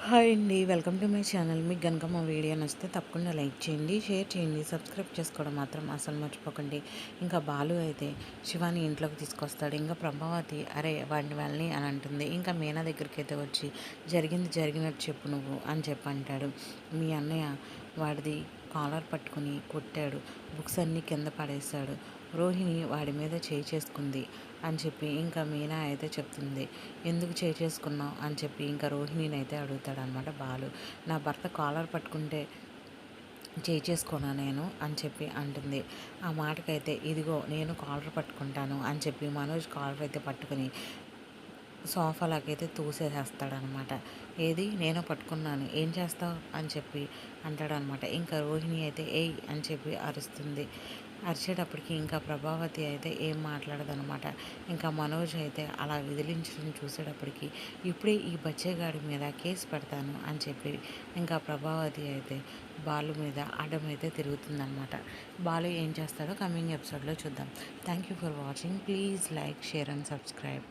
Hi అండి, welcome to my channel. మీకు కనుక మా వీడియో నచ్చితే తప్పకుండా లైక్ చేయండి, షేర్ చేయండి, సబ్స్క్రైబ్ చేసుకోవడం మాత్రం అసలు మర్చిపోకండి. ఇంకా బాలు అయితే శివాని ఇంట్లోకి తీసుకొస్తాడు. ఇంకా ప్రభావతి అరే వాడిని వెళ్ళని అని అంటుంది. ఇంకా మీనా దగ్గరికి అయితే వచ్చి జరిగింది జరిగినట్టు చెప్పు నువ్వు అని చెప్పి అంటాడు. మీ అన్నయ్య వాడిది కాలర్ పట్టుకుని కొట్టాడు, బుక్స్ అన్నీ కింద పడేశాడు, రోహిణి వాడి మీద చేయి చేసుకుంది అని చెప్పి ఇంకా మీనా అయితే చెప్తుంది. ఎందుకు చేయి చేసుకున్నావు అని చెప్పి ఇంకా రోహిణిని అయితే అడుగుతాడనమాట బాలు. నా భర్త కాలర్ పట్టుకుంటే చేయి చేసుకోనా నేను అని చెప్పి అంటుంది. ఆ మాటకైతే ఇదిగో నేను కాలర్ పట్టుకుంటాను అని చెప్పి మనోజ్ కాలర్ అయితే పట్టుకుని సోఫాలాకైతే తూసేసేస్తాడనమాట. ఏది నేను పట్టుకున్నాను ఏం చేస్తావు అని చెప్పి అంటాడనమాట. ఇంకా రోహిణి అయితే ఏయ్ అని చెప్పి అరుస్తుంది. అరిచేటప్పటికి ఇంకా ప్రభావతి అయితే ఏం మాట్లాడదనమాట. ఇంకా మనోజ్ అయితే అలా విదిలించడం చూసేటప్పటికి ఇప్పుడే ఈ బచ్చేగాడి మీద కేసు పెడతాను అని చెప్పి ఇంకా ప్రభావతి అయితే బాలు మీద అడ్డమైతే తిరుగుతుందనమాట. బాలు ఏం చేస్తాడో కమింగ్ ఎపిసోడ్లో చూద్దాం. Thank you for watching. Please like, share and subscribe.